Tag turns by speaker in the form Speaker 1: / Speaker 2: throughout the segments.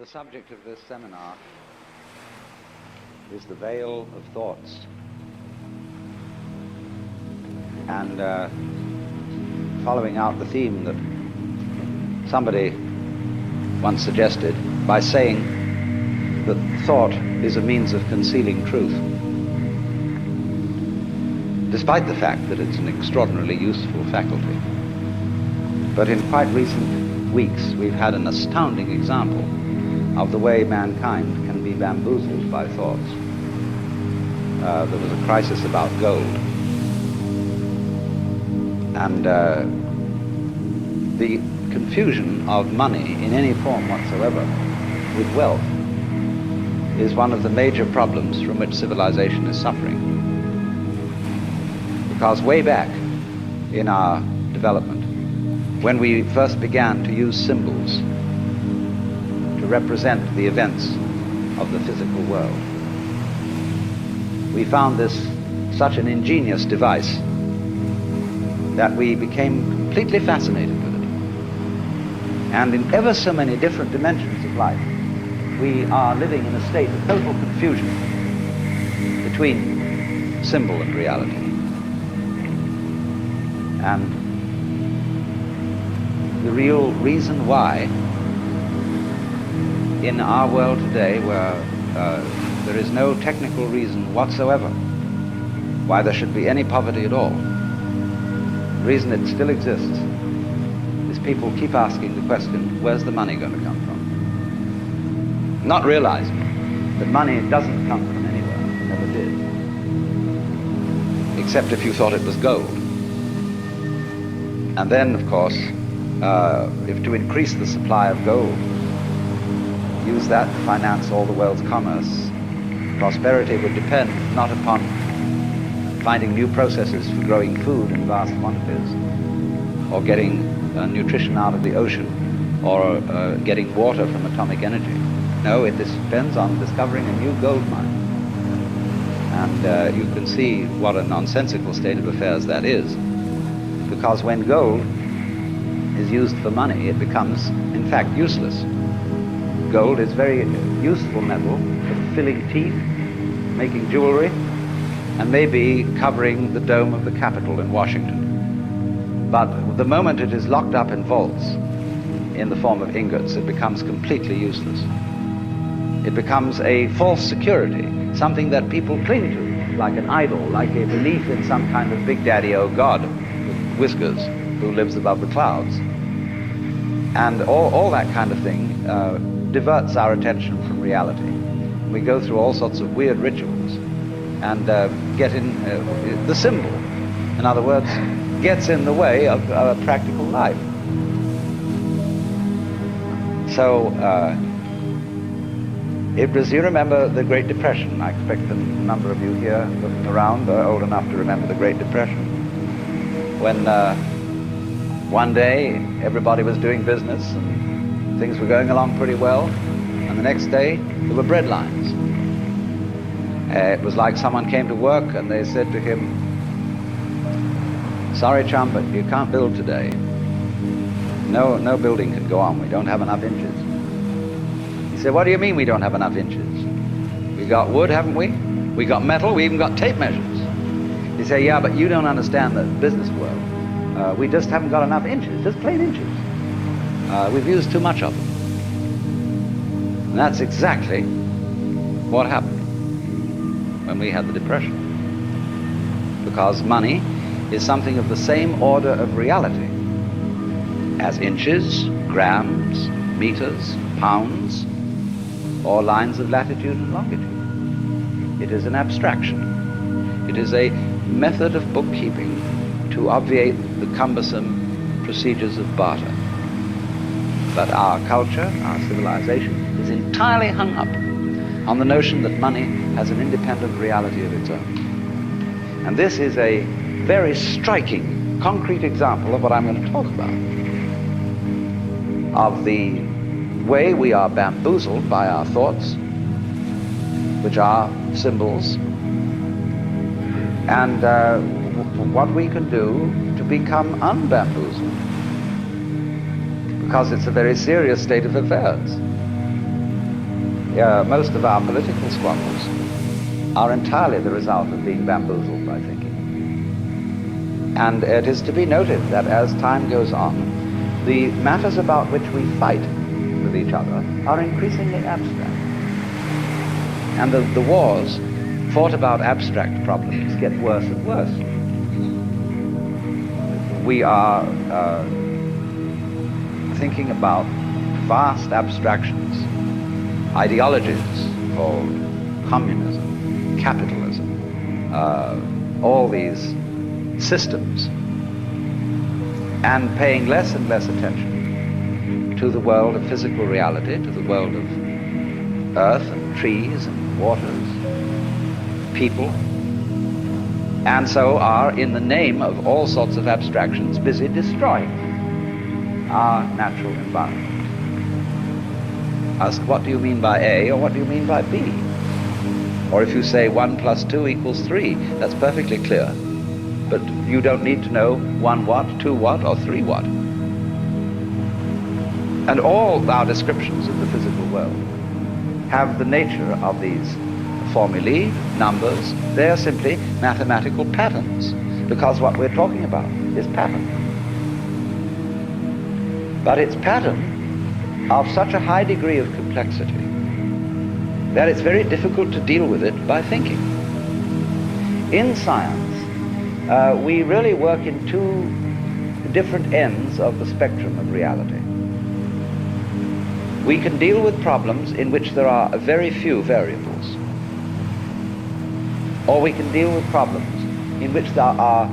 Speaker 1: The subject of this seminar is the veil of thoughts. And following out the theme that somebody once suggested by saying that thought is a means of concealing truth, despite the fact that it's an extraordinarily useful faculty. But in quite recent weeks, we've had an astounding example of the way mankind can be bamboozled by thoughts. There was a crisis about gold. And the confusion of money in any form whatsoever with wealth is one of the major problems from which civilization is suffering. Because way back in our development, when we first began to use symbols to represent the events of the physical world, we found this such an ingenious device that we became completely fascinated with it. And in ever so many different dimensions of life, we are living in a state of total confusion between symbol and reality. And the real reason why in our world today, where there is no technical reason whatsoever why there should be any poverty at all, the reason it still exists is people keep asking the question, where's the money going to come from? Not realizing that money doesn't come from anywhere, it never did. Except if you thought it was gold. And then, of course, if to increase the supply of gold, use that to finance all the world's commerce, prosperity would depend not upon finding new processes for growing food in vast quantities, or getting nutrition out of the ocean, or getting water from atomic energy. No, it depends on discovering a new gold mine. And you can see what a nonsensical state of affairs that is, because when gold is used for money, it becomes, in fact, useless. Gold is very useful metal for filling teeth, making jewelry, and maybe covering the dome of the Capitol in Washington. But the moment it is locked up in vaults in the form of ingots, it becomes completely useless. It becomes a false security, something that people cling to, like an idol, like a belief in some kind of big daddy, oh God, with whiskers, who lives above the clouds. And all that kind of thing diverts our attention from reality. We go through all sorts of weird rituals and get in the symbol, in other words, gets in the way of practical life. So it was, you remember the Great Depression. I expect a number of you here looking around are old enough to remember the Great Depression, when one day everybody was doing business and things were going along pretty well, and the next day there were bread lines. It was like someone came to work and they said to him, sorry chum, but you can't build today. No building can go on, we don't have enough inches. He said, what do you mean we don't have enough inches? We got wood, haven't we? We got metal, we even got tape measures. He said, yeah, but you don't understand the business world. We just haven't got enough inches, just plain inches. We've used too much of them. And that's exactly what happened when we had the Depression. Because money is something of the same order of reality as inches, grams, meters, pounds, or lines of latitude and longitude. It is an abstraction. It is a method of bookkeeping to obviate the cumbersome procedures of barter. But our culture, our civilization, is entirely hung up on the notion that money has an independent reality of its own. And this is a very striking, concrete example of what I'm going to talk about, of the way we are bamboozled by our thoughts, which are symbols, and what we can do to become unbamboozled, because it's a very serious state of affairs. most of our political squabbles are entirely the result of being bamboozled by thinking. And it is to be noted that as time goes on, the matters about which we fight with each other are increasingly abstract. And the wars fought about abstract problems get worse and worse. We are thinking about vast abstractions, ideologies for communism, capitalism, all these systems, and paying less and less attention to the world of physical reality, to the world of earth and trees and waters, people, and so are, in the name of all sorts of abstractions, busy destroying our natural environment. Ask, what do you mean by A, or what do you mean by B? Or if you say 1 + 2 = 3, that's perfectly clear. But you don't need to know 1 watt, 2 watt, or 3 watt. And all our descriptions of the physical world have the nature of these formulae, numbers. They're simply mathematical patterns, because what we're talking about is pattern. But it's pattern of such a high degree of complexity that it's very difficult to deal with it by thinking. In science, we really work in two different ends of the spectrum of reality. We can deal with problems in which there are very few variables, or we can deal with problems in which there are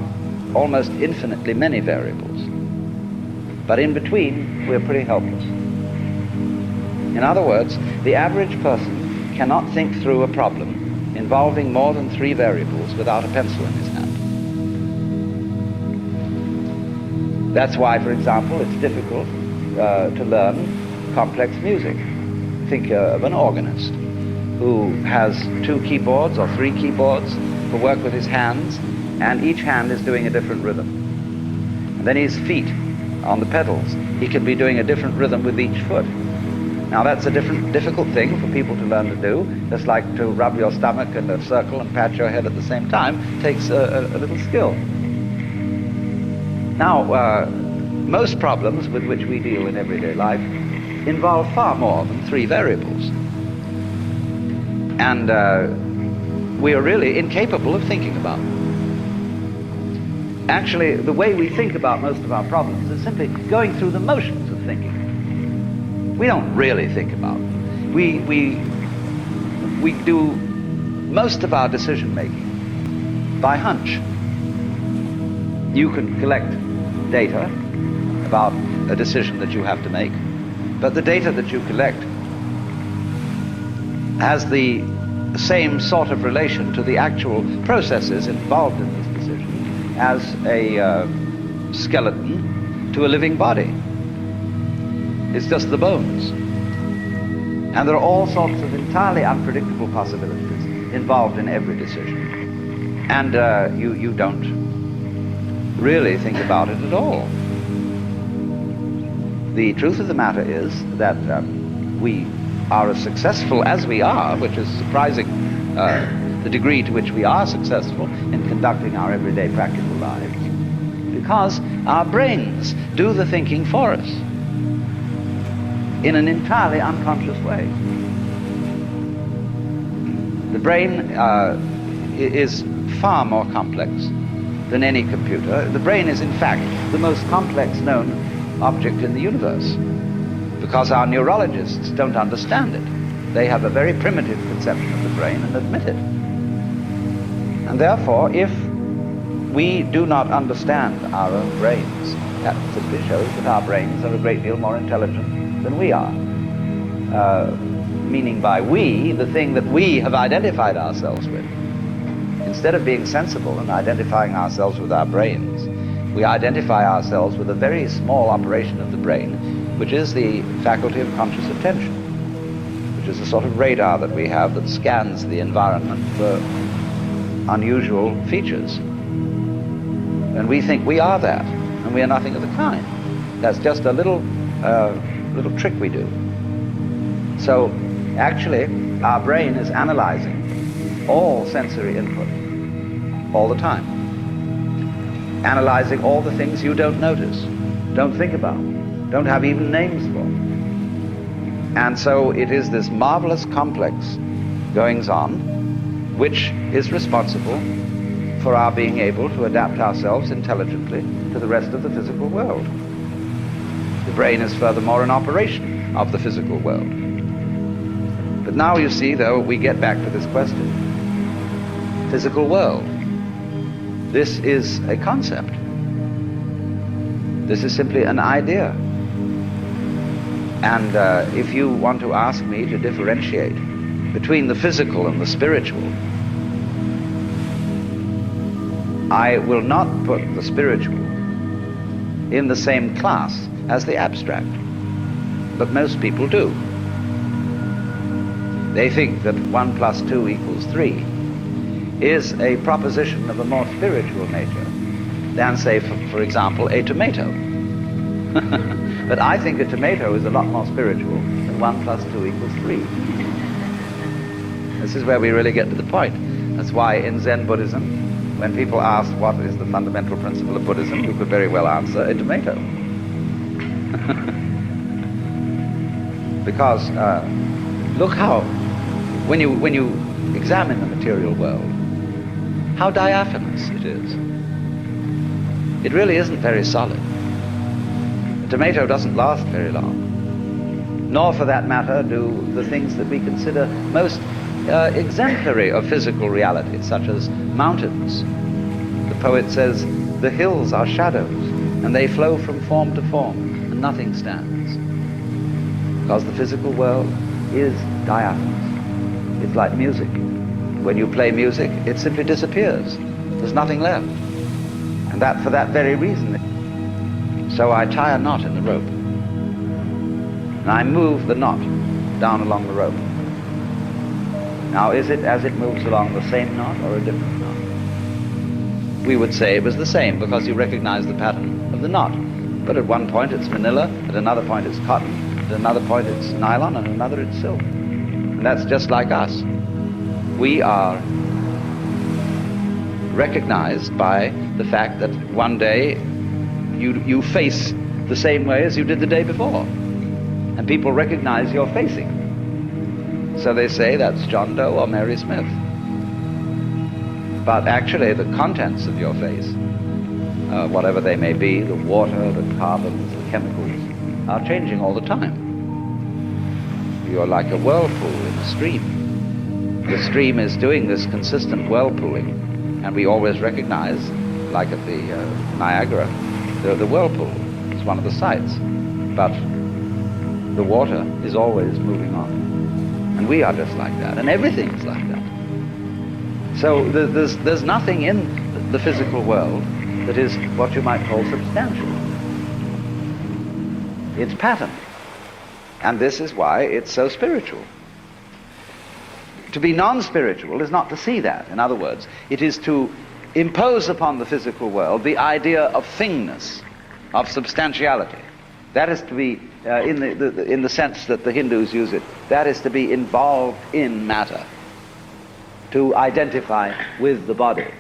Speaker 1: almost infinitely many variables. But in between, we're pretty helpless. In other words, the average person cannot think through a problem involving more than 3 variables without a pencil in his hand. That's why, for example, it's difficult to learn complex music. Think of an organist who has 2 keyboards or 3 keyboards for work with his hands, and each hand is doing a different rhythm. And then his feet on the pedals, he can be doing a different rhythm with each foot. Now that's a difficult thing for people to learn to do, just like to rub your stomach in a circle and pat your head at the same time takes a little skill. Now, most problems with which we deal in everyday life involve far more than 3 variables. And we are really incapable of thinking about them. Actually, the way we think about most of our problems is simply going through the motions of thinking. We don't really think about them. We do most of our decision making by hunch. You can collect data about a decision that you have to make, but the data that you collect has the same sort of relation to the actual processes involved in this decision as a skeleton to a living body. It's just the bones. And there are all sorts of entirely unpredictable possibilities involved in every decision. And you don't really think about it at all. The truth of the matter is that we are as successful as we are, which is surprising, the degree to which we are successful in conducting our everyday practical lives, because our brains do the thinking for us in an entirely unconscious way. The brain is far more complex than any computer. The brain is, in fact, the most complex known object in the universe, because our neurologists don't understand it. They have a very primitive conception of the brain and admit it. And therefore, if we do not understand our own brains, that simply shows that our brains are a great deal more intelligent than we are. Meaning by we, the thing that we have identified ourselves with. Instead of being sensible and identifying ourselves with our brains, we identify ourselves with a very small operation of the brain, which is the faculty of conscious attention, which is a sort of radar that we have that scans the environment for unusual features. And we think we are that, and we are nothing of the kind. That's just a little trick we do. So Actually, our brain is analyzing all sensory input all the time. Analyzing all the things you don't notice, don't think about, don't have even names for. And so it is this marvelous complex goings-on which is responsible for our being able to adapt ourselves intelligently to the rest of the physical world. The brain is furthermore an operation of the physical world. But now you see, though, we get back to this question. Physical world. This is a concept. This is simply an idea. And if you want to ask me to differentiate between the physical and the spiritual, I will not put the spiritual in the same class as the abstract. But most people do. They think that 1 + 2 = 3 is a proposition of a more spiritual nature than, say, for example, a tomato. But I think a tomato is a lot more spiritual than 1 + 2 = 3. This is where we really get to the point. That's why in Zen Buddhism, when people ask what is the fundamental principle of Buddhism, you could very well answer a tomato. Because look how, when you examine the material world, how diaphanous it is. It really isn't very solid. A tomato doesn't last very long. Nor, for that matter, do the things that we consider most exemplary of physical reality, such as mountains. The poet says, "The hills are shadows, and they flow from form to form, and nothing stands." Because the physical world is diaphanous. It's like music. When you play music, it simply disappears. There's nothing left. And that for that very reason. So I tie a knot in the rope. And I move the knot down along the rope. Now, is it as it moves along the same knot or a different knot? We would say it was the same because you recognize the pattern of the knot. But at one point it's manila, at another point it's cotton, at another point it's nylon, and at another it's silk. And that's just like us. We are recognized by the fact that one day you face the same way as you did the day before. And people recognize your facing. So they say that's John Doe or Mary Smith. But actually the contents of your face, whatever they may be, the water, the carbons, the chemicals, are changing all the time. You're like a whirlpool in a stream. The stream is doing this consistent whirlpooling, and we always recognize, like at the Niagara, the whirlpool is one of the sights. But the water is always moving on. And we are just like that, and everything is like that. So there's nothing in the physical world that is what you might call substantial. It's pattern. And this is why it's so spiritual. To be non-spiritual is not to see that. In other words, it is to impose upon the physical world the idea of thingness, of substantiality. That is to be, in the sense that the Hindus use it, that is to be involved in matter, to identify with the body.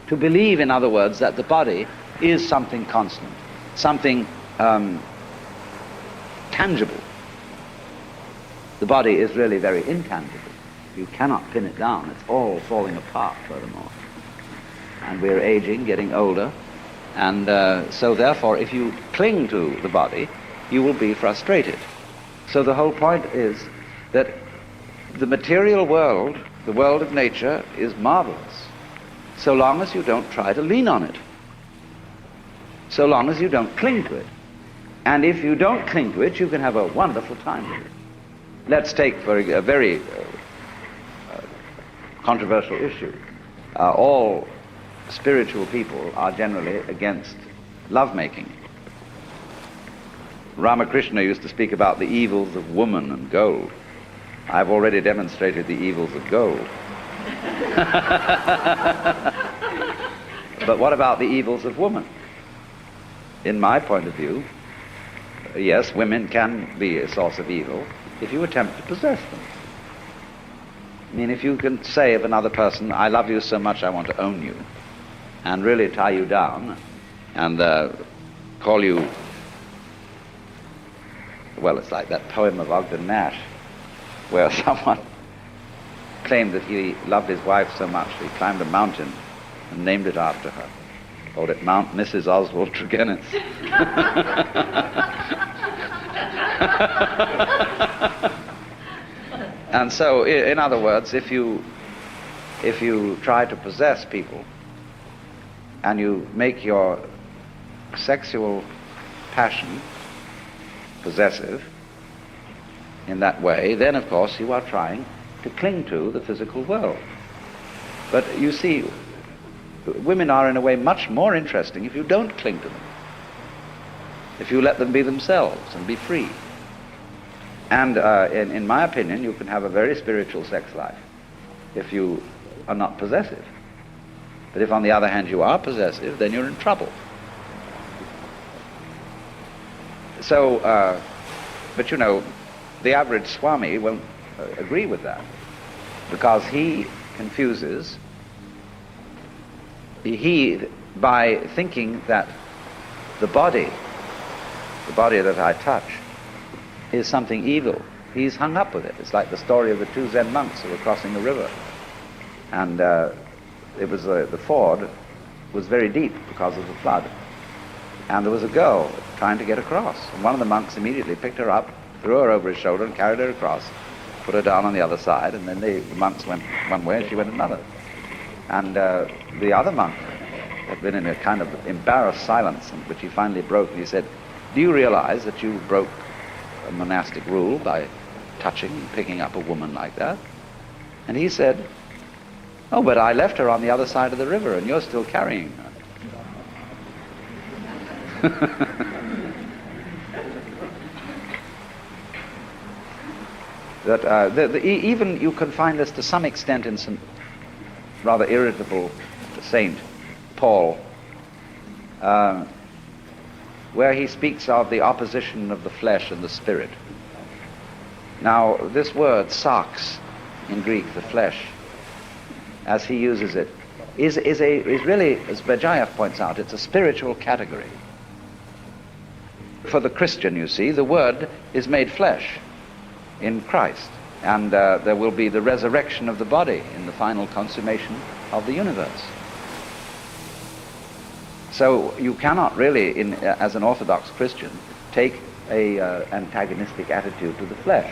Speaker 1: To believe, in other words, that the body is something constant, something tangible. The body is really very intangible. You cannot pin it down. It's all falling apart, furthermore. And we're aging, getting older. And so therefore, if you cling to the body, you will be frustrated. So the whole point is that the material world, the world of nature, is marvelous, so long as you don't try to lean on it, so long as you don't cling to it. And if you don't cling to it, you can have a wonderful time with it. Let's take for a very controversial issue. All spiritual people are generally against lovemaking. Ramakrishna used to speak about the evils of woman and gold. I've already demonstrated the evils of gold. But what about the evils of woman? In my point of view, yes, women can be a source of evil, if you attempt to possess them. I mean, if you can say of another person, I love you so much I want to own you, and really tie you down and call you, well, it's like that poem of Ogden Nash where someone claimed that he loved his wife so much he climbed a mountain and named it after her. Called it Mount Mrs. Oswald Tregennis. And so, in other words, if you try to possess people and you make your sexual passion possessive in that way, then of course you are trying to cling to the physical world. But you see, women are in a way much more interesting if you don't cling to them, if you let them be themselves and be free. And in my opinion, you can have a very spiritual sex life if you are not possessive. But if on the other hand you are possessive, then you're in trouble. So, but you know, the average Swami won't agree with that, because he confuses, by thinking that the body that I touch is something evil, he's hung up with it. It's like the story of the two Zen monks who were crossing a river, and it was the ford was very deep because of the flood, and there was a girl trying to get across, and one of the monks immediately picked her up, threw her over his shoulder and carried her across, put her down on the other side, and then the monks went one way and she went another. And the other monk had been in a kind of embarrassed silence, which he finally broke, and he said, do you realize that you broke a monastic rule by touching and picking up a woman like that? And he said, oh, but I left her on the other side of the river and you're still carrying her. That even you can find this to some extent in some rather irritable Saint Paul, where he speaks of the opposition of the flesh and the spirit. Now, this word sarx in Greek, the flesh, as he uses it, is really, as Bajayev points out, it's a spiritual category. For the Christian, you see, the word is made flesh in Christ, and there will be the resurrection of the body in the final consummation of the universe. So you cannot really, as an Orthodox Christian, take a antagonistic attitude to the flesh.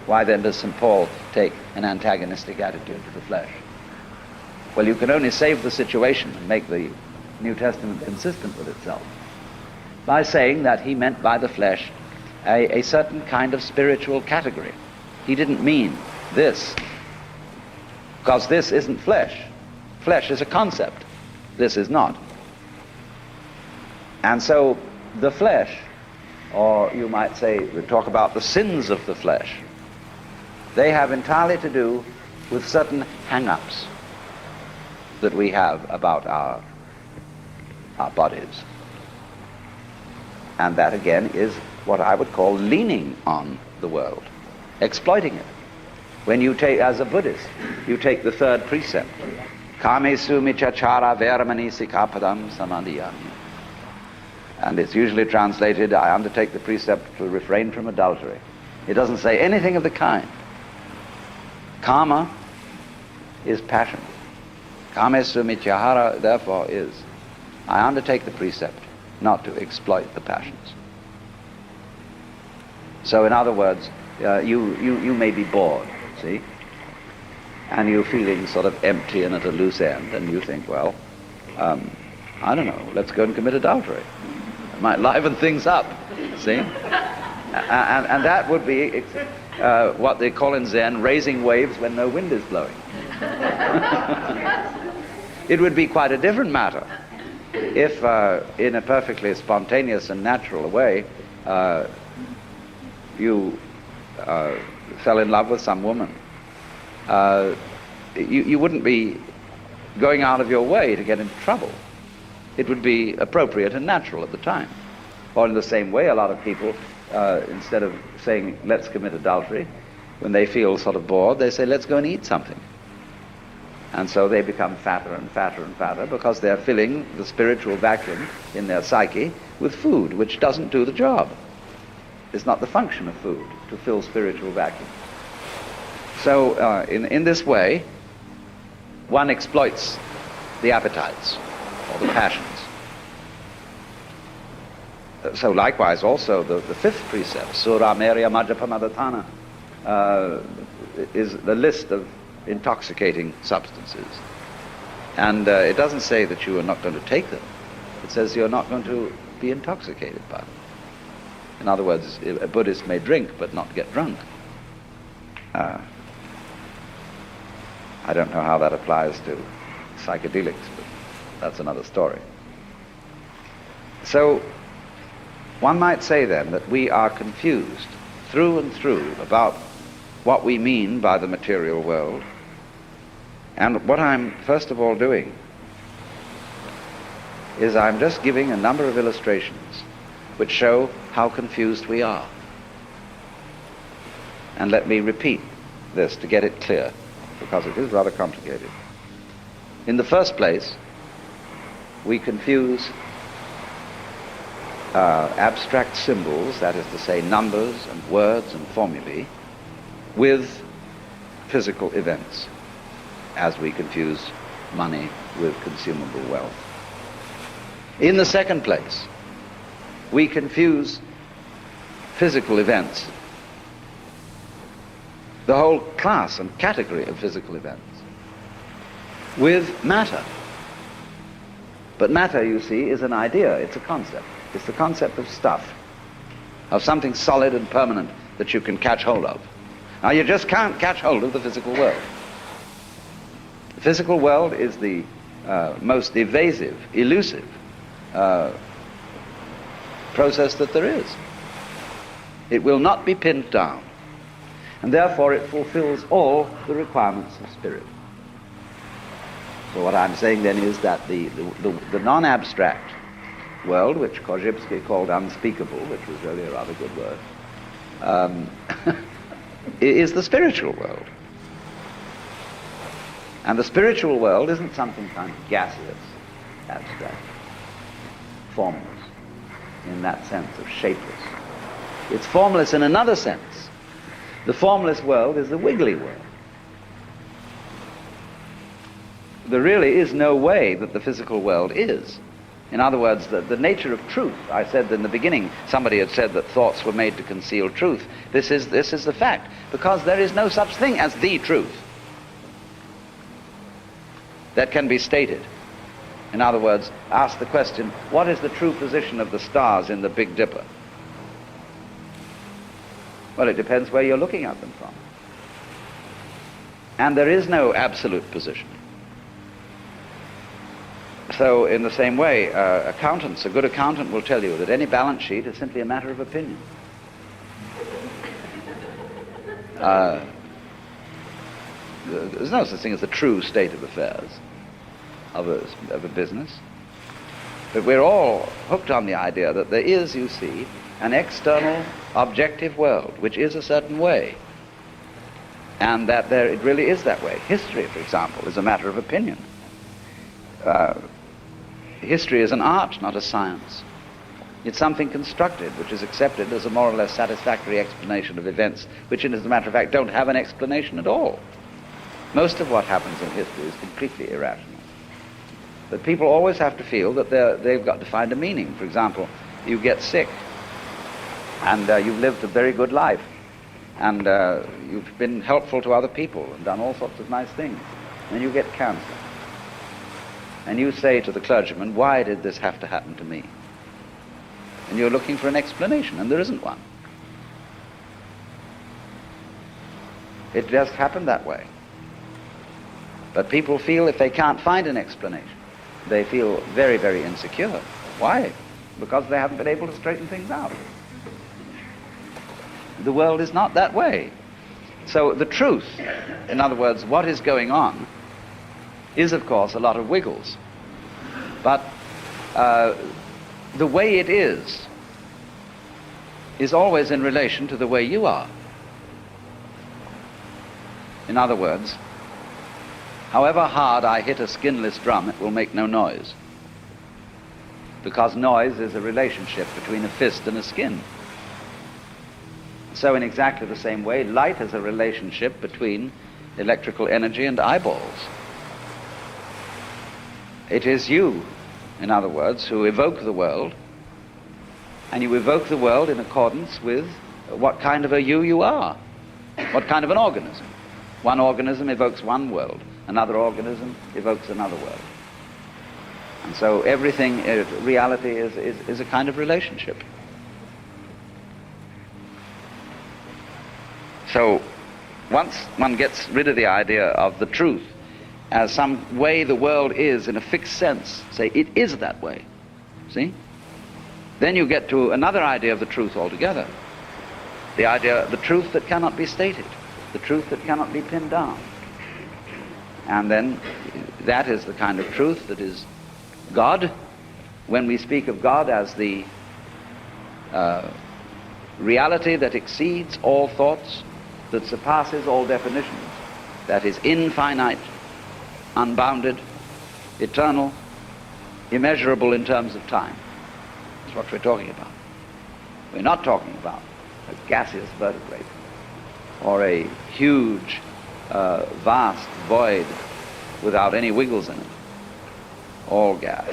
Speaker 1: Why then does St. Paul take an antagonistic attitude to the flesh? Well, you can only save the situation and make the New Testament consistent with itself by saying that he meant by the flesh a certain kind of spiritual category. He didn't mean this, because this isn't flesh. Flesh is a concept. This is not. And so the flesh, or you might say, we talk about the sins of the flesh, they have entirely to do with certain hang-ups that we have about our bodies. And that again is what I would call leaning on the world, exploiting it. When you take, as a Buddhist, you take the third precept, Kamesu michachara veramani sikapadam samadhiyami. And it's usually translated, I undertake the precept to refrain from adultery. It doesn't say anything of the kind. Kama is passion. Kamesu michahara, therefore, is, I undertake the precept not to exploit the passions. So in other words, you may be bored, see? And you're feeling sort of empty and at a loose end, and you think, well, I don't know, let's go and commit adultery. It might liven things up, see? And that would be what they call in Zen, raising waves when no wind is blowing. It would be quite a different matter if, in a perfectly spontaneous and natural way, you fell in love with some woman. You wouldn't be going out of your way to get into trouble. It would be appropriate and natural at the time. Or in the same way, a lot of people, instead of saying, let's commit adultery, when they feel sort of bored, they say, let's go and eat something. And so they become fatter and fatter and fatter because they're filling the spiritual vacuum in their psyche with food, which doesn't do the job. It's not the function of food to fill spiritual vacuum. So in this way, one exploits the appetites or the passions. So likewise also the fifth precept, Sura Merya Majjapamadhatana, is the list of intoxicating substances. And it doesn't say that you are not going to take them. It says you're not going to be intoxicated by them. In other words, a Buddhist may drink but not get drunk. I don't know how that applies to psychedelics, but that's another story. So one might say then that we are confused through and through about what we mean by the material world. And what I'm first of all doing is I'm just giving a number of illustrations which show how confused we are. And let me repeat this to get it clear, because it is rather complicated. In the first place, we confuse abstract symbols, that is to say numbers and words and formulae, with physical events, as we confuse money with consumable wealth. In the second place, we confuse physical events, the whole class and category of physical events, with matter. But matter, you see, is an idea, it's a concept. It's the concept of stuff, of something solid and permanent that you can catch hold of. Now, you just can't catch hold of the physical world. The physical world is the most evasive, elusive process that there is. It will not be pinned down, and therefore it fulfills all the requirements of spirit. So what I'm saying then is that the non-abstract world, which Korzybski called unspeakable, which was really a rather good word, is the spiritual world. And the spiritual world isn't something kind of gaseous, abstract, formless, in that sense of shapeless. It's formless in another sense. The formless world is the wiggly world. There really is no way that the physical world is. In other words, the nature of truth. I said in the beginning, somebody had said that thoughts were made to conceal truth. This is the fact, because there is no such thing as the truth that can be stated. In other words, ask the question, what is the true position of the stars in the Big Dipper? Well, it depends where you're looking at them from. And there is no absolute position. So in the same way, accountants, a good accountant will tell you that any balance sheet is simply a matter of opinion. There's no such thing as the true state of affairs of a business. But we're all hooked on the idea that there is, you see, an external objective world which is a certain way, and that it really is that way. History, for example, is a matter of opinion. History is an art, not a science. It's something constructed, which is accepted as a more or less satisfactory explanation of events, which, as a matter of fact, don't have an explanation at all. Most of what happens in history is completely irrational. But people always have to feel that they've got to find a meaning. For example, you get sick, and you've lived a very good life, and you've been helpful to other people and done all sorts of nice things. And then you get cancer. And you say to the clergyman, why did this have to happen to me? And you're looking for an explanation, and there isn't one. It just happened that way. But people feel if they can't find an explanation, they feel very, very insecure. Why? Because they haven't been able to straighten things out. The world is not that way. So the truth, in other words, what is going on, is of course a lot of wiggles. But the way it is is always in relation to the way you are. In other words, however hard I hit a skinless drum, it will make no noise. Because noise is a relationship between a fist and a skin. So in exactly the same way, light is a relationship between electrical energy and eyeballs. It is you, in other words, who evoke the world, and you evoke the world in accordance with what kind of a you are, what kind of an organism. One organism evokes one world, another organism evokes another world. And so everything, reality is a kind of relationship. So once one gets rid of the idea of the truth as some way the world is in a fixed sense, say it is that way, see? Then you get to another idea of the truth altogether. The idea, the truth that cannot be stated, the truth that cannot be pinned down. And then that is the kind of truth that is God. When we speak of God as the reality that exceeds all thoughts, that surpasses all definitions, that is infinite, unbounded, eternal, immeasurable in terms of time. That's what we're talking about. We're not talking about a gaseous vertebrate or a huge, vast void without any wiggles in it. All gas.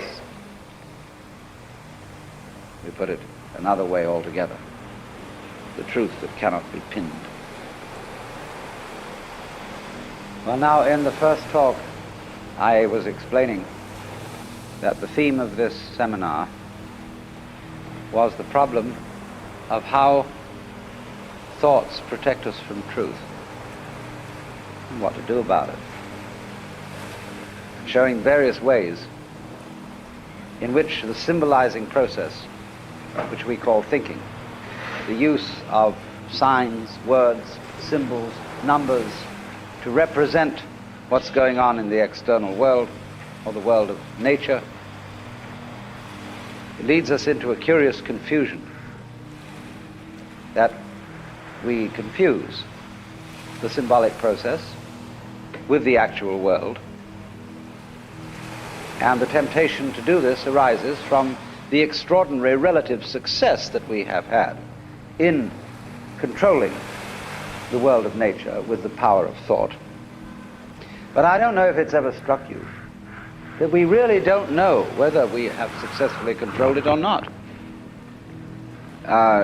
Speaker 1: We put it another way altogether. The truth that cannot be pinned. Well, now in the first talk I was explaining that the theme of this seminar was the problem of how thoughts protect us from truth and what to do about it. Showing various ways in which the symbolizing process, which we call thinking, the use of signs, words, symbols, numbers, to represent what's going on in the external world or the world of nature, it leads us into a curious confusion that we confuse the symbolic process with the actual world. And the temptation to do this arises from the extraordinary relative success that we have had in controlling the world of nature with the power of thought. But I don't know if it's ever struck you that we really don't know whether we have successfully controlled it or not.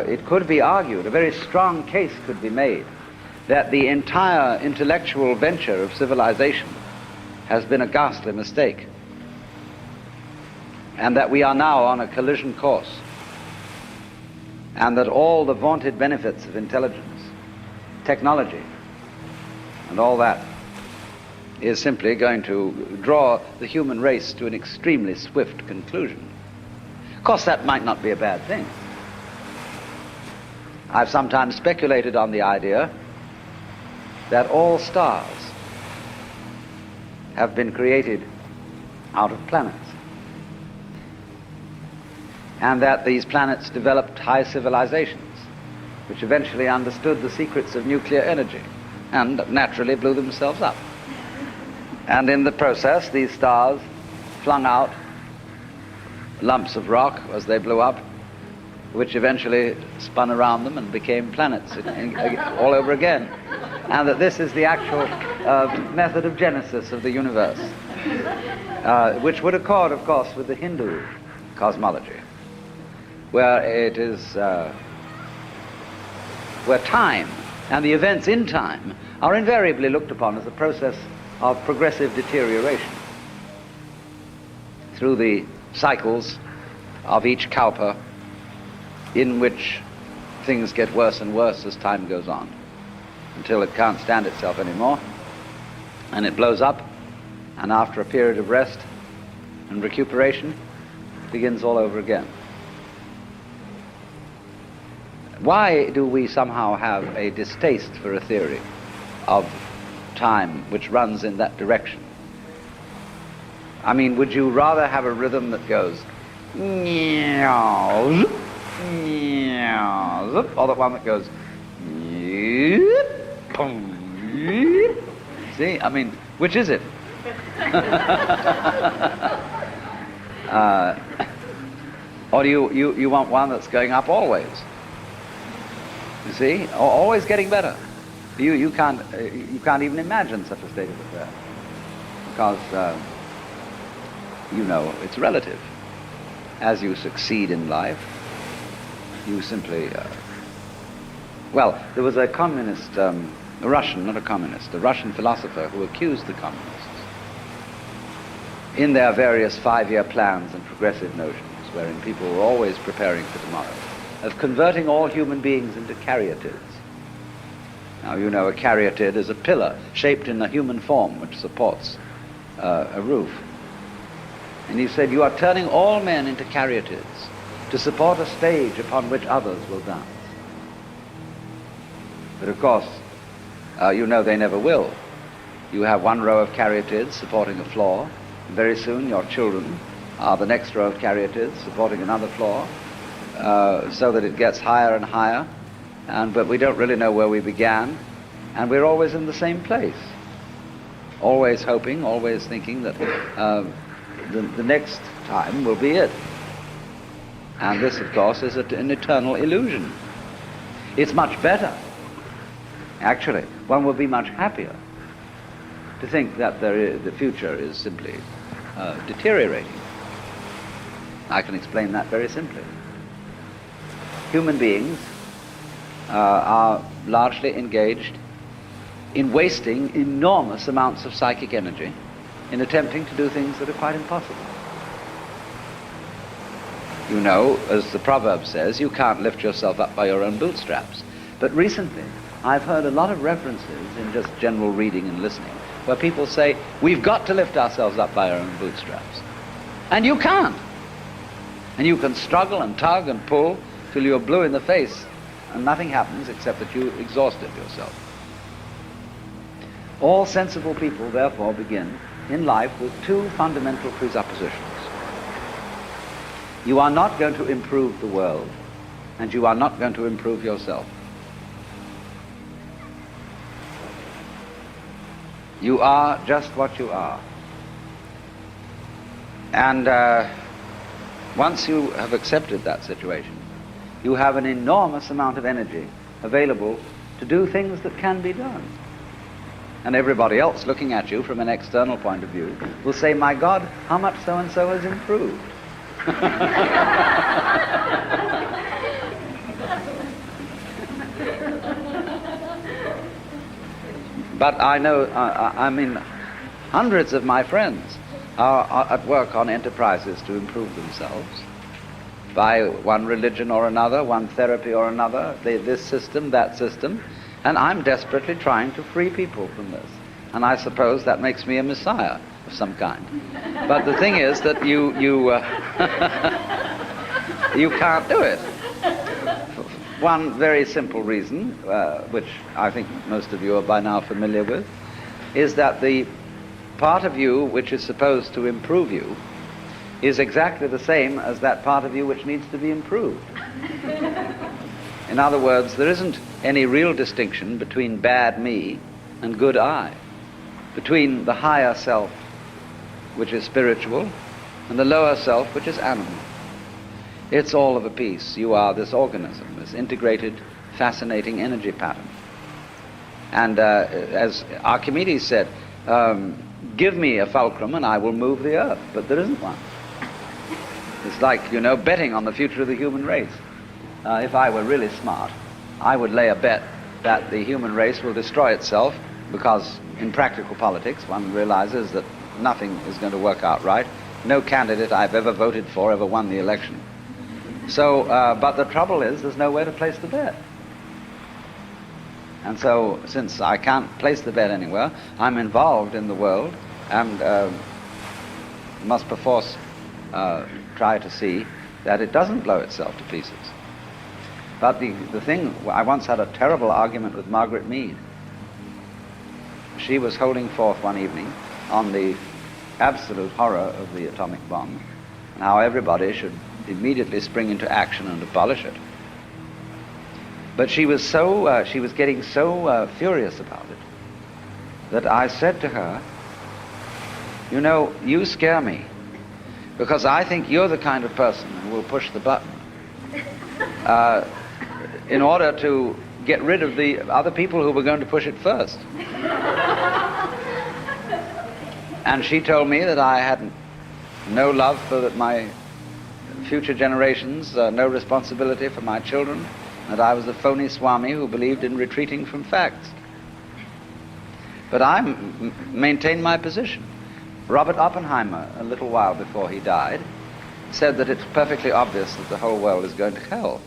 Speaker 1: It could be argued, a very strong case could be made, that the entire intellectual venture of civilization has been a ghastly mistake, and that we are now on a collision course, and that all the vaunted benefits of intelligence, technology, and all that is simply going to draw the human race to an extremely swift conclusion. Of course, that might not be a bad thing. I've sometimes speculated on the idea that all stars have been created out of planets, and that these planets developed high civilizations which eventually understood the secrets of nuclear energy and naturally blew themselves up. And in the process, these stars flung out lumps of rock as they blew up, which eventually spun around them and became planets all over again. And that this is the actual method of genesis of the universe, which would accord, of course, with the Hindu cosmology, where it is, where time and the events in time are invariably looked upon as a process of progressive deterioration through the cycles of each kalpa, in which things get worse and worse as time goes on, until it can't stand itself anymore, and it blows up, and after a period of rest and recuperation, begins all over again. Why do we somehow have a distaste for a theory of time which runs in that direction? I mean, would you rather have a rhythm that goes meow, meow, zoop, or the one that goes yeep, boom, yeep? See, I mean, which is it? Or do you want one that's going up always? You see, always getting better. You can't even imagine such a state of affairs, because it's relative. As you succeed in life, you simply well, there was a communist, a Russian philosopher who accused the communists in their various 5-year plans and progressive notions, wherein people were always preparing for tomorrow, of converting all human beings into caryatids. Now, a caryatid is a pillar shaped in a human form which supports a roof. And he said, you are turning all men into caryatids to support a stage upon which others will dance. But of course, they never will. You have one row of caryatids supporting a floor, and very soon your children are the next row of caryatids supporting another floor, so that it gets higher and higher, but we don't really know where we began, and we're always in the same place. Always hoping, always thinking that the next time will be it. And this, of course, is an eternal illusion. It's much better. Actually, one will be much happier to think that the future is simply deteriorating. I can explain that very simply. Human beings are largely engaged in wasting enormous amounts of psychic energy in attempting to do things that are quite impossible. As the proverb says, you can't lift yourself up by your own bootstraps. But recently, I've heard a lot of references in just general reading and listening where people say, we've got to lift ourselves up by our own bootstraps. And you can't. And you can struggle and tug and pull till you're blue in the face, and nothing happens except that you exhausted yourself. All sensible people, therefore, begin in life with two fundamental presuppositions. You are not going to improve the world, and you are not going to improve yourself. You are just what you are. And once you have accepted that situation, you have an enormous amount of energy available to do things that can be done. And everybody else looking at you from an external point of view will say, my God, how much so-and-so has improved. But I know, hundreds of my friends are at work on enterprises to improve themselves by one religion or another, one therapy or another, this system, that system, and I'm desperately trying to free people from this. And I suppose that makes me a messiah of some kind. But the thing is that you can't do it. One very simple reason, which I think most of you are by now familiar with, is that the part of you which is supposed to improve you is exactly the same as that part of you which needs to be improved. In other words, there isn't any real distinction between bad me and good I, between the higher self, which is spiritual, and the lower self, which is animal. It's all of a piece. You are this organism, this integrated, fascinating energy pattern. And as Archimedes said, give me a fulcrum and I will move the earth, but there isn't one. It's like, betting on the future of the human race. If I were really smart, I would lay a bet that the human race will destroy itself, because in practical politics one realizes that nothing is going to work out right. No candidate I've ever voted for ever won the election. So, but the trouble is there's nowhere to place the bet. And so, since I can't place the bet anywhere, I'm involved in the world and must perforce try to see that it doesn't blow itself to pieces. But the thing, I once had a terrible argument with Margaret Mead. She was holding forth one evening on the absolute horror of the atomic bomb and how everybody should immediately spring into action and abolish it. But she was getting so furious about it that I said to her, you know, you scare me, because I think you're the kind of person who will push the button in order to get rid of the other people who were going to push it first. And she told me that I had no love for my future generations, no responsibility for my children, that I was a phony Swami who believed in retreating from facts. But I maintained my position. Robert Oppenheimer, a little while before he died, said that it's perfectly obvious that the whole world is going to hell.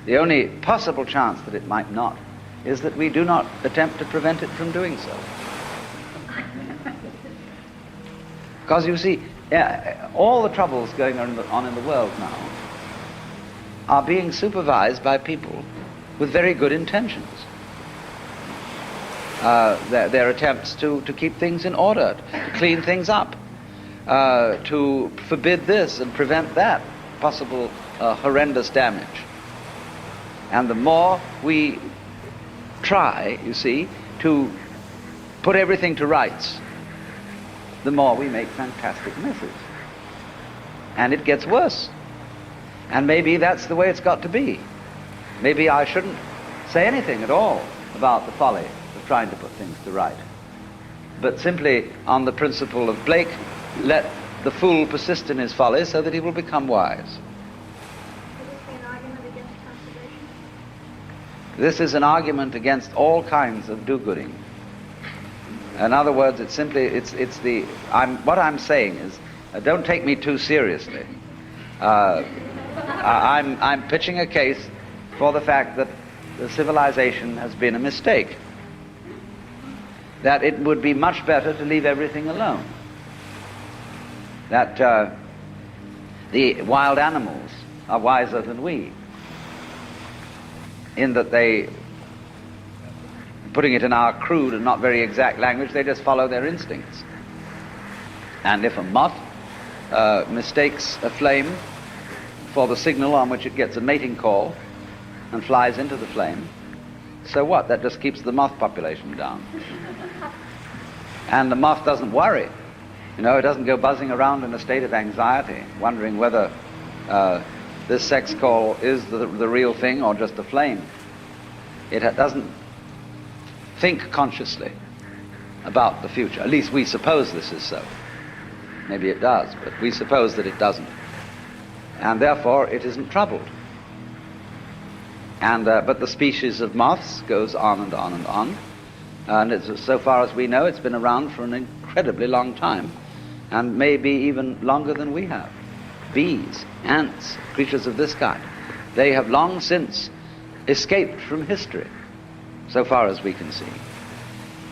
Speaker 1: The only possible chance that it might not is that we do not attempt to prevent it from doing so. Because you see, all the troubles going on in the world now are being supervised by people with very good intentions. Their attempts to keep things in order, to clean things up, to forbid this and prevent that possible horrendous damage. And the more we try, you see, to put everything to rights, the more we make fantastic messes. And it gets worse. And maybe that's the way it's got to be. Maybe I shouldn't say anything at all about the folly of trying to put things to right, but simply on the principle of Blake, let the fool persist in his folly so that he will become wise. This is an argument against all kinds of do-gooding. In other words, what I'm saying is, don't take me too seriously. I'm pitching a case for the fact that the civilization has been a mistake. That it would be much better to leave everything alone. That the wild animals are wiser than we, in that they, putting it in our crude and not very exact language, they just follow their instincts. And if a moth mistakes a flame for the signal on which it gets a mating call and flies into the flame, so what? That just keeps the moth population down. And the moth doesn't worry. You know, it doesn't go buzzing around in a state of anxiety, wondering whether this sex call is the real thing or just a flame. It doesn't think consciously about the future. At least we suppose this is so. Maybe it does, but we suppose that it doesn't. And therefore it isn't troubled. And but the species of moths goes on and on and on. And so far as we know, it's been around for an incredibly long time, and maybe even longer than we have. Bees, ants, creatures of this kind, they have long since escaped from history, so far as we can see.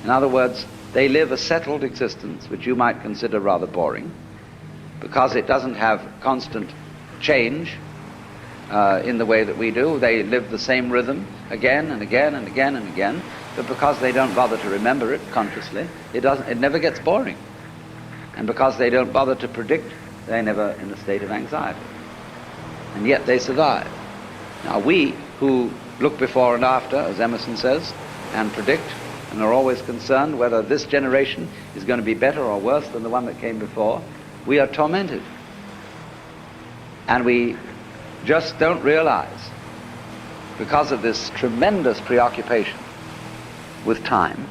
Speaker 1: In other words, they live a settled existence, which you might consider rather boring, because it doesn't have constant change in the way that we do. They live the same rhythm again and again and again and again, but because they don't bother to remember it consciously, it never gets boring. And because they don't bother to predict, they're never in a state of anxiety. And yet they survive. Now we, who look before and after, as Emerson says, and predict, and are always concerned whether this generation is going to be better or worse than the one that came before, we are tormented. And we just don't realize, because of this tremendous preoccupation with time,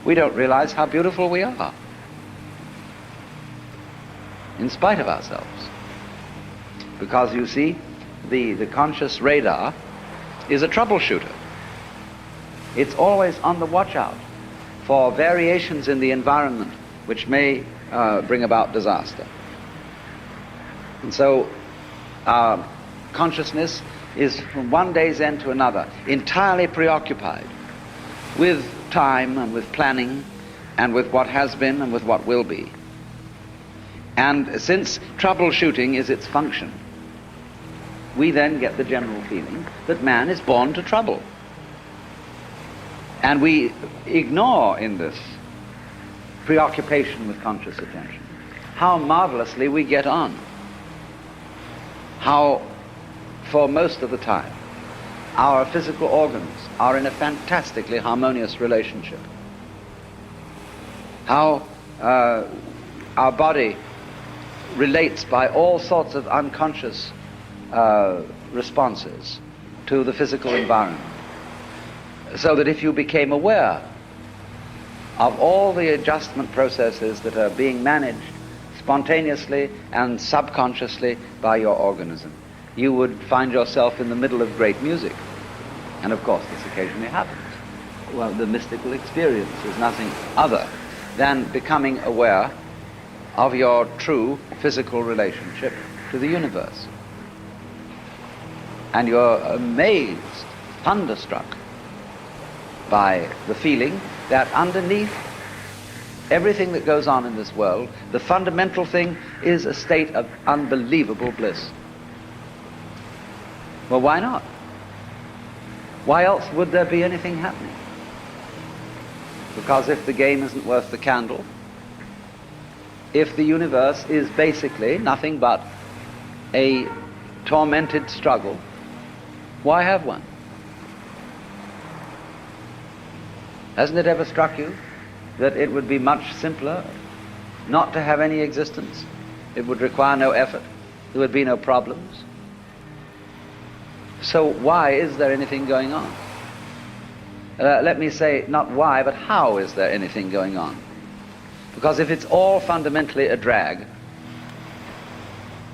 Speaker 1: we don't realize how beautiful we are, in spite of ourselves. Because you see, the conscious radar is a troubleshooter. It's always on the watch out for variations in the environment which may bring about disaster. And so our consciousness is from one day's end to another entirely preoccupied with time and with planning and with what has been and with what will be. And since troubleshooting is its function, we then get the general feeling that man is born to trouble. And we ignore in this preoccupation with conscious attention how marvelously we get on. How, for most of the time, our physical organs are in a fantastically harmonious relationship. How our body relates by all sorts of unconscious responses to the physical environment. So that if you became aware of all the adjustment processes that are being managed spontaneously and subconsciously by your organism, you would find yourself in the middle of great music. And of course this occasionally happens. Well, the mystical experience is nothing other than becoming aware of your true physical relationship to the universe. And you're amazed, thunderstruck by the feeling that underneath everything that goes on in this world, the fundamental thing is a state of unbelievable bliss. Well, why not? Why else would there be anything happening? Because if the game isn't worth the candle, if the universe is basically nothing but a tormented struggle, why have one? Hasn't it ever struck you that it would be much simpler not to have any existence? It would require no effort. There would be no problems. So why is there anything going on? Let me say not why, but how is there anything going on? Because if it's all fundamentally a drag,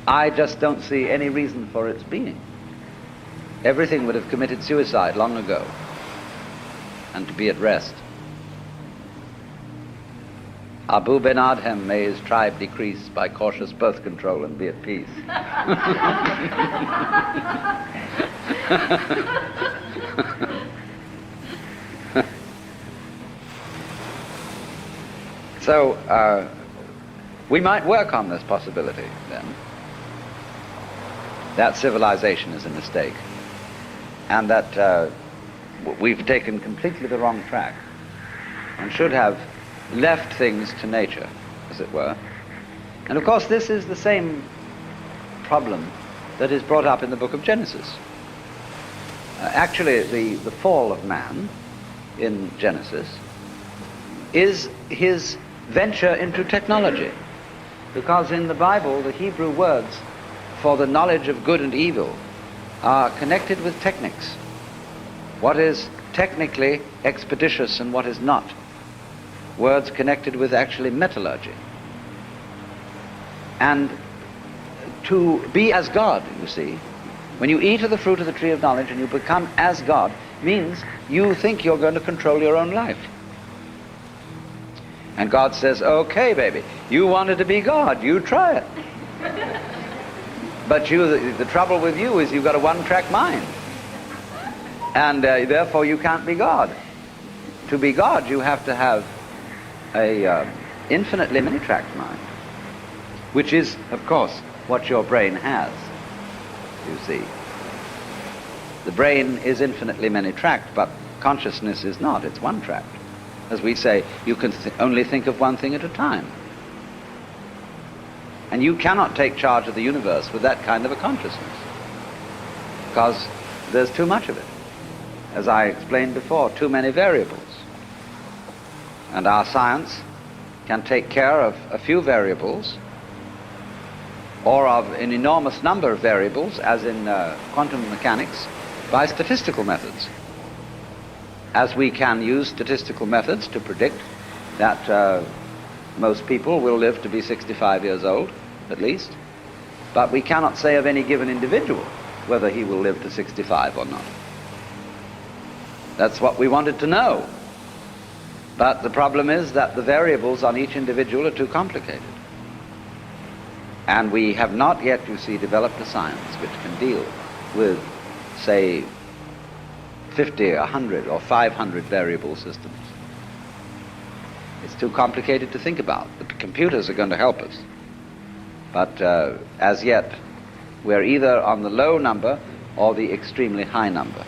Speaker 1: I just don't see any reason for its being. Everything would have committed suicide long ago, and to be at rest. Abu Ben Adhem, may his tribe decrease by cautious birth control and be at peace. So we might work on this possibility then, that civilization is a mistake, and that we've taken completely the wrong track and should have left things to nature, as it were. And of course this is the same problem that is brought up in the book of Genesis. Actually the fall of man in Genesis is his venture into technology, because in the Bible the Hebrew words for the knowledge of good and evil are connected with techniques. What is technically expeditious and what is not. Words connected with actually metallurgy. And to be as God, you see, when you eat of the fruit of the tree of knowledge and you become as God, means you think you're going to control your own life. And God says, okay, baby, you wanted to be God, you try it. But the trouble with you is you've got a one-track mind. And therefore you can't be God. To be God, you have to have a infinitely many-tracked mind, which is, of course, what your brain has, you see. The brain is infinitely many-tracked, but consciousness is not, it's one-tracked. As we say, you can only think of one thing at a time. And you cannot take charge of the universe with that kind of a consciousness, because there's too much of it. As I explained before, too many variables. And our science can take care of a few variables, or of an enormous number of variables, as in quantum mechanics, by statistical methods. As we can use statistical methods to predict that most people will live to be 65 years old, at least, but we cannot say of any given individual whether he will live to 65 or not. That's what we wanted to know. But the problem is that the variables on each individual are too complicated. And we have not yet, you see, developed a science which can deal with, say, 50, 100, or 500 variable systems. It's too complicated to think about. The computers are going to help us. But as yet, we're either on the low number or the extremely high number.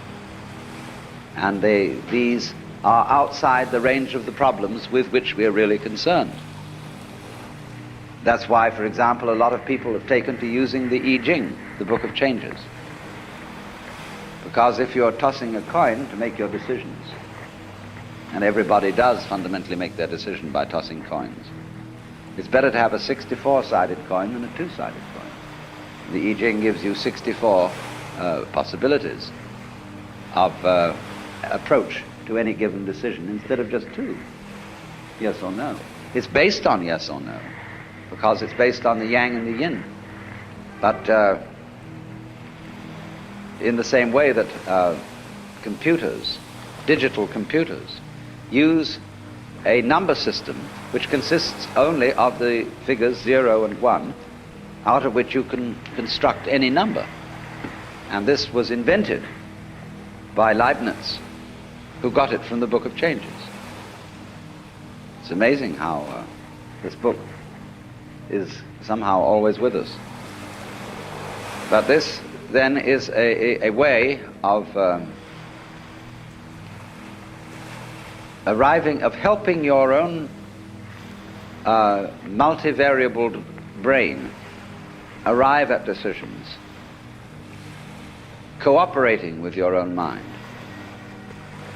Speaker 1: And these are outside the range of the problems with which we're really concerned. That's why, for example, a lot of people have taken to using the I Ching, the Book of Changes. Because if you're tossing a coin to make your decisions, and everybody does fundamentally make their decision by tossing coins, it's better to have a 64-sided coin than a two-sided coin. The I Ching gives you 64 possibilities of approach to any given decision instead of just two, yes or no. It's based on yes or no, because it's based on the yang and the yin. But in the same way that computers, digital computers, use a number system which consists only of the figures 0 and 1, out of which you can construct any number. And this was invented by Leibniz, who got it from the Book of Changes. It's amazing how this book is somehow always with us. But this then is a way of helping your own multivariable brain arrive at decisions, cooperating with your own mind.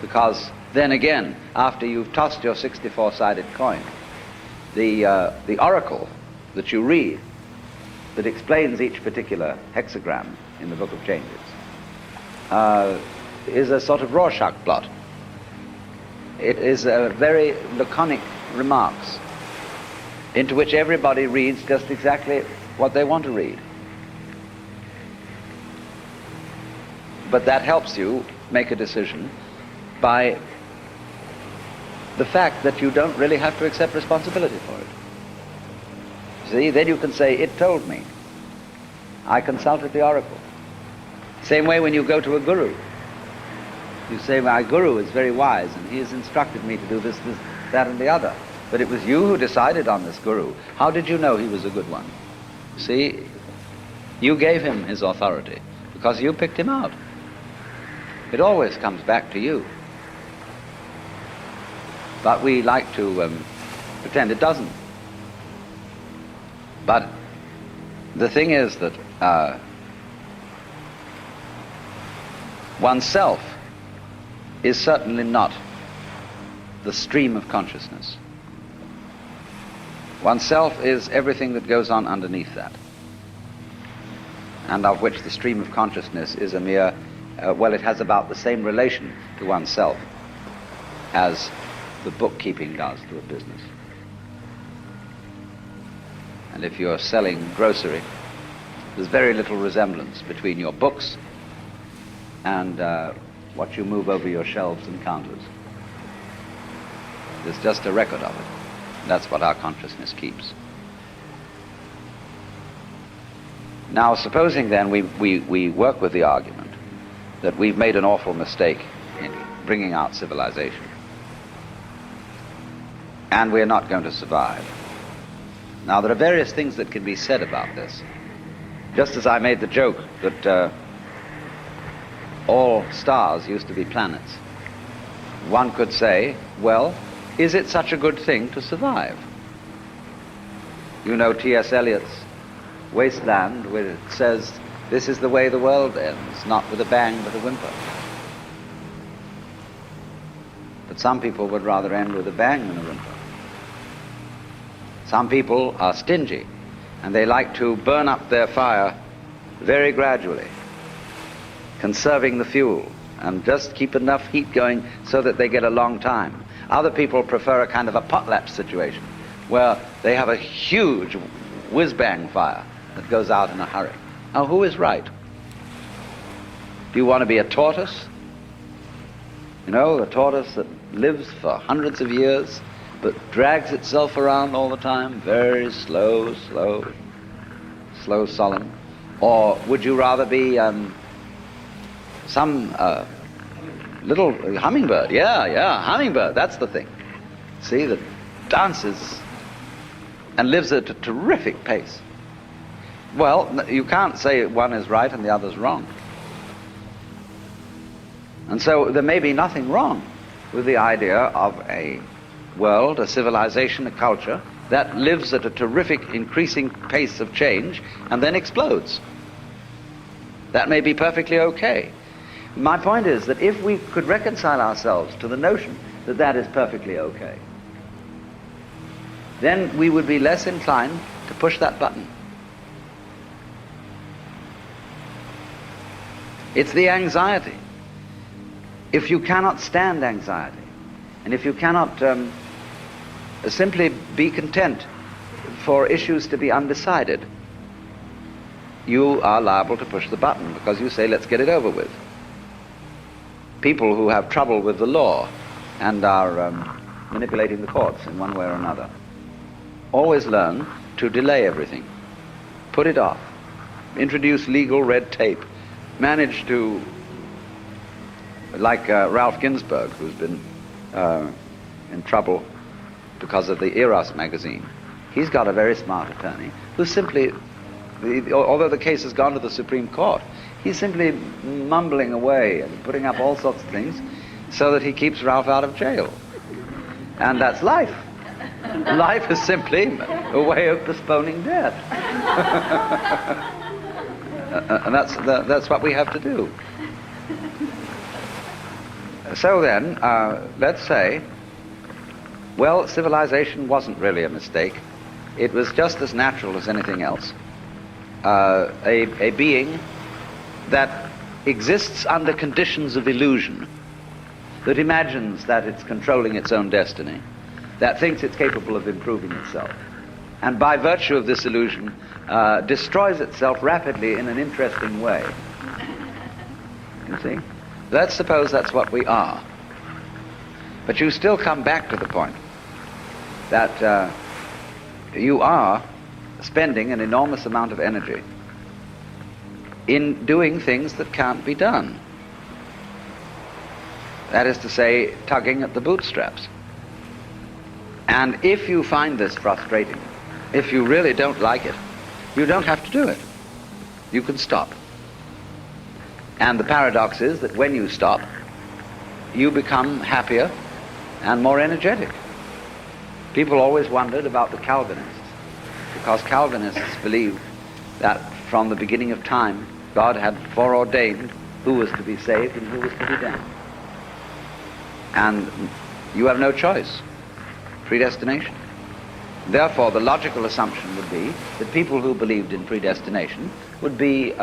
Speaker 1: Because then again, after you've tossed your 64-sided coin, the oracle that you read, that explains each particular hexagram in the Book of Changes, is a sort of Rorschach blot. It is very laconic remarks into which everybody reads just exactly what they want to read. But that helps you make a decision by the fact that you don't really have to accept responsibility for it. See, then you can say, it told me. I consulted the oracle. Same way when you go to a guru. You say, my guru is very wise and he has instructed me to do this, that and the other. But it was you who decided on this guru. How did you know he was a good one? See, you gave him his authority because you picked him out. It always comes back to you. But we like to pretend it doesn't. But the thing is that oneself is certainly not the stream of consciousness. Oneself is everything that goes on underneath that, and of which the stream of consciousness is a mere, well, it has about the same relation to oneself as the bookkeeping does to a business. And if you're selling grocery, there's very little resemblance between your books and what you move over your shelves and counters. There's just a record of it. That's what our consciousness keeps. Now, supposing then we work with the argument that we've made an awful mistake in bringing out civilization, and we're not going to survive. Now, there are various things that can be said about this. Just as I made the joke that all stars used to be planets, one could say, well, is it such a good thing to survive? You know T.S. Eliot's Wasteland, where it says, this is the way the world ends, not with a bang but a whimper. But some people would rather end with a bang than a whimper. Some people are stingy, and they like to burn up their fire very gradually, conserving the fuel, and just keep enough heat going so that they get a long time. Other people prefer a kind of a potlatch situation, where they have a huge whiz-bang fire that goes out in a hurry. Now, who is right? Do you want to be a tortoise? You know, a tortoise that lives for hundreds of years, but drags itself around all the time, very slow, solemn? Or would you rather be some little hummingbird? Yeah, hummingbird, that's the thing. See, that dances and lives at a terrific pace. Well, you can't say one is right and the other's wrong. And so there may be nothing wrong with the idea of a world, a civilization, a culture that lives at a terrific increasing pace of change and then explodes. That may be perfectly okay. my point is that if we could reconcile ourselves to the notion that that is perfectly okay, then we would be less inclined to push that button. It's the anxiety. If you cannot stand anxiety, and if you cannot simply be content for issues to be undecided, you are liable to push the button because you say, let's get it over with. People who have trouble with the law and are manipulating the courts in one way or another always learn to delay everything, put it off, introduce legal red tape, manage to, like Ralph Ginsberg, who's been in trouble because of the Eros magazine. He's got a very smart attorney who simply, although the case has gone to the Supreme Court, he's simply mumbling away and putting up all sorts of things so that he keeps Ralph out of jail. And that's life. Life is simply a way of postponing death. And that's what we have to do. So then, let's say, well, civilization wasn't really a mistake. It was just as natural as anything else. A being that exists under conditions of illusion, that imagines that it's controlling its own destiny, that thinks it's capable of improving itself, and by virtue of this illusion destroys itself rapidly in an interesting way. You see? Let's suppose that's what we are. But you still come back to the point that you are spending an enormous amount of energy in doing things that can't be done. That is to say, tugging at the bootstraps. And if you find this frustrating, if you really don't like it, you don't have to do it. You can stop. And the paradox is that when you stop, you become happier and more energetic. People always wondered about the Calvinists, because Calvinists believed that from the beginning of time, God had foreordained who was to be saved and who was to be damned. And you have no choice. Predestination. Therefore, the logical assumption would be that people who believed in predestination would be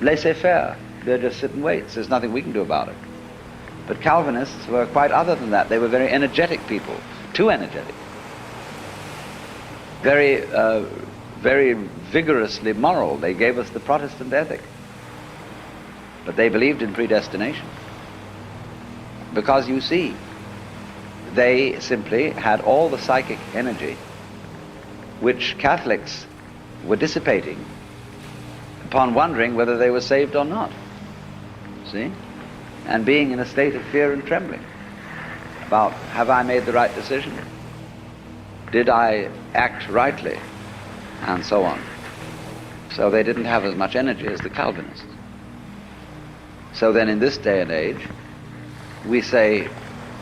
Speaker 1: laissez-faire. They'll just sit and wait. There's nothing we can do about it. But Calvinists were quite other than that. They were very energetic people, too energetic. Very, very vigorously moral. They gave us the Protestant ethic. But they believed in predestination. Because you see, they simply had all the psychic energy which Catholics were dissipating upon wondering whether they were saved or not. See? And being in a state of fear and trembling about, have I made the right decision? Did I act rightly? And so on. So they didn't have as much energy as the Calvinists. So then in this day and age, we say,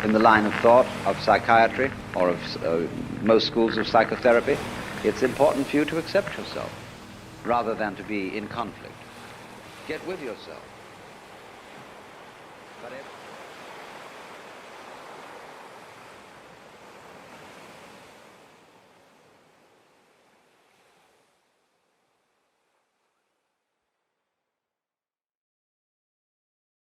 Speaker 1: in the line of thought of psychiatry or of most schools of psychotherapy, it's important for you to accept yourself rather than to be in conflict. Get with yourself. But